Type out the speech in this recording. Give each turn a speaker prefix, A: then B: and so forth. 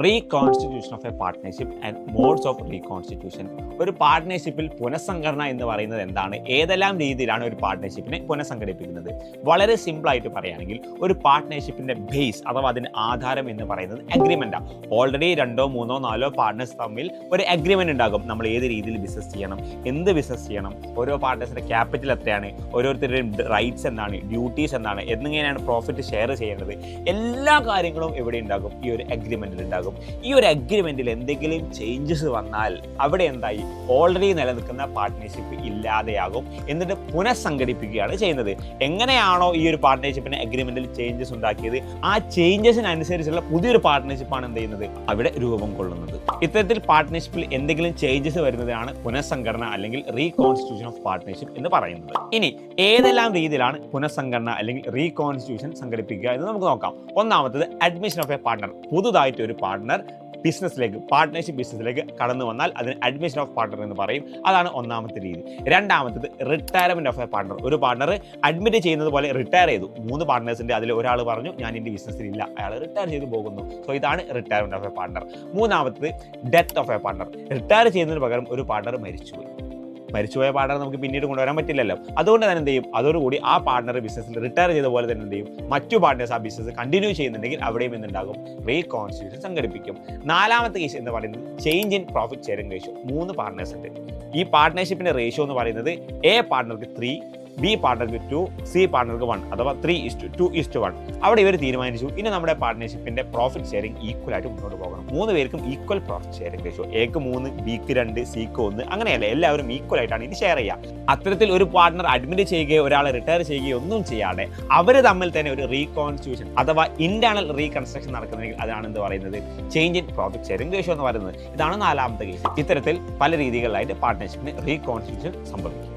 A: Reconstitution of A partnership and modes of reconstitution. ഒരു പാർട്ട്ണർഷിപ്പിൽ പുനഃസംഘടന എന്ന് പറയുന്നത് എന്താണ്, ഏതെല്ലാം രീതിയിലാണ് ഒരു പാർട്ട്ണർഷിപ്പിനെ പുനഃസംഘടിപ്പിക്കുന്നത്? വളരെ സിമ്പിൾ ആയിട്ട് പറയുകയാണെങ്കിൽ ഒരു പാർട്ട്ണർഷിപ്പിന്റെ ബേസ് അഥവാ അതിന്റെ ആധാരം എന്ന് പറയുന്നത് അഗ്രിമെന്റാണ്. ഓൾറെഡി 2, 3, 4 പാർട്ട്നേഴ്സ് തമ്മിൽ ഒരു അഗ്രിമെന്റ് ഉണ്ടാകും. നമ്മൾ ഏത് രീതിയിൽ ബിസിനസ് ചെയ്യണം, എന്ത് ബിസിനസ് ചെയ്യണം, ഓരോ പാർട്ട്നേഴ്സിന്റെ ക്യാപിറ്റൽ എത്രയാണ്, ഓരോരുത്തരുടെയും റൈറ്റ്സ് എന്താണ്, ഡ്യൂട്ടീസ് എന്താണ്, എങ്ങനെയാണ് പ്രോഫിറ്റ് ഷെയർ ചെയ്യേണ്ടത്, എല്ലാ കാര്യങ്ങളും ഇവിടെ ഉണ്ടാകും, ഈ ഒരു അഗ്രിമെന്റിൽ ഉണ്ടാകും. ഈ ഒരു അഗ്രിമെന്റിൽ എന്തെങ്കിലും ചേഞ്ചസ് വന്നാൽ അവിടെ എന്തായി, ഓൾറെഡി നിലനിൽക്കുന്ന പാർട്ട്ണർഷിപ്പ് ഇല്ലാതെയാകും. എന്നിട്ട് പുനഃസംഘടിപ്പിക്കുകയാണ് ചെയ്യുന്നത്. എങ്ങനെയാണോ ഈ ഒരു പാർട്ട്ണർഷിപ്പിന് അഗ്രിമെന്റിൽ ചേഞ്ചസ് ഉണ്ടാക്കിയത്, ആ ചേഞ്ചസിനനുസരിച്ചുള്ള പുതിയൊരു പാർട്ട്ണർഷിപ്പാണ് എന്ത് ചെയ്യുന്നത്, അവിടെ രൂപം കൊള്ളുന്നത്. ഇത്തരത്തിൽ പാർട്ട്ണർഷിപ്പിൽ എന്തെങ്കിലും ചേഞ്ചസ് വരുന്നതാണ് പുനഃസംഘടന അല്ലെങ്കിൽ റീകോൺസ്റ്റിറ്റ്യൂഷൻ ഓഫ് പാർട്ട്ണർഷിപ്പ് എന്ന് പറയുന്നത്. ഇനി ഏതെല്ലാം രീതിയിലാണ് പുനഃസംഘടന അല്ലെങ്കിൽ റീകോൺസ്റ്റിറ്റ്യൂഷൻ സംഘടിപ്പിക്കുക എന്ന് നമുക്ക് നോക്കാം. ഒന്നാമത്തത് അഡ്മിഷൻ ഓഫ് എ പാർട്ട്ണർ. പുതുതായിട്ട് ഒരു പാർട്ട്ണർ പാർട്ട്ണർഷിപ്പ് ബിസിനസ്സിലേക്ക് കടന്നു വന്നാൽ അതിന് അഡ്മിഷൻ ഓഫ് പാർട്ട്ണർ എന്ന് പറയും. അതാണ് ഒന്നാമത്തെ രീതി. രണ്ടാമത്തത് റിട്ടയർമെന്റ് ഓഫ് എ പാർട്ട്ണർ. ഒരു പാർട്ട്ണർ അഡ്മിറ്റ് ചെയ്യുന്നത് പോലെ റിട്ടയർ ചെയ്തു. 3 പാർട്ട്നേഴ്സിന്റെ അതിൽ ഒരാൾ പറഞ്ഞു ഞാൻ എൻ്റെ ബിസിനസ്സിൽ ഇല്ല, അയാൾ റിട്ടയർ ചെയ്ത് പോകുന്നു. സോ ഇതാണ് റിട്ടയർമെന്റ് ഓഫ് എ പാർട്ട്ണർ. മൂന്നാമത്തത് death of A partner. Retire ചെയ്യുന്നതിന് പകരം ഒരു പാർട്ട്ണർ മരിച്ചുപോയ പാർട്ണർ നമുക്ക് പിന്നീട് കൊണ്ടുവരാൻ പറ്റില്ലല്ലോ. അതുകൊണ്ട് തന്നെ എന്ത് ചെയ്യും, അതോടുകൂടി ആ പാർട്ണർ ബിസിനസ്സിൽ റിട്ടയർ ചെയ്ത പോലെ തന്നെ എന്ത് ചെയ്യും, മറ്റു പാർട്ട്നേഴ്സ് ആ ബിസിനസ് കണ്ടിന്യൂ ചെയ്യുന്നുണ്ടെങ്കിൽ അവിടെയും എന്തുണ്ടാകും, റീകോൺസ്റ്റിറ്റ്യൂഷൻ സംഘടിപ്പിക്കും. നാലാമത്തെ കേസ് എന്ന് പറയുന്നത് change in profit sharing ratio. 3 partners ഉണ്ട്. ഈ പാർട്ട്ണർഷിപ്പിന്റെ റേഷ്യോ എന്ന് പറയുന്നത് എ പാർട്ട്ണർക്ക് 3, ബി പാർട്ട്ണർക്ക് 2, സി പാർട്ട്ണർക്ക് 1 അഥവാ 3:2:1. അവിടെ ഇവർ തീരുമാനിച്ചു ഇനി നമ്മുടെ പാർട്ട്ണർഷിപ്പിന്റെ പ്രോഫിറ്റ് ഷെയറിംഗ് ഈക്വൽ ആയിട്ട് മുന്നോട്ട് പോകണം. 3 പേർക്കും ഈക്വൽ പ്രോഫിറ്റ് ഷെയറിംഗ് റേഷ്യോ. എക്ക് 3, ബിക്ക് 2, സിക്ക് 1, അങ്ങനെയല്ല, എല്ലാവരും ഈക്വൽ ആയിട്ടാണ് ഇത് ഷെയർ ചെയ്യുക. അത്തരത്തിൽ ഒരു പാർട്ട്ണർ അഡ്മിറ്റ് ചെയ്യുകയോ ഒരാളെ റിട്ടയർ ചെയ്യുകയോ ഒന്നും ചെയ്യാതെ അവർ തമ്മിൽ തന്നെ ഒരു റീകോൺസ്റ്റിറ്റ്യൂഷൻ അഥവാ ഇന്റേണൽ റീകൺസ്ട്രക്ഷൻ നടക്കുന്നെങ്കിൽ അതാണ് എന്ത് പറയുന്നത്, change in profit sharing ratio എന്ന് പറയുന്നത്. ഇതാണ് നാലാമത്തെ കേസ്. ഇത്തരത്തിൽ പല രീതികളിലായിട്ട് പാർട്ട്ണർഷിപ്പിന് റീകോൺസ്റ്റിറ്റ്യൂഷൻ സംഭവിക്കും.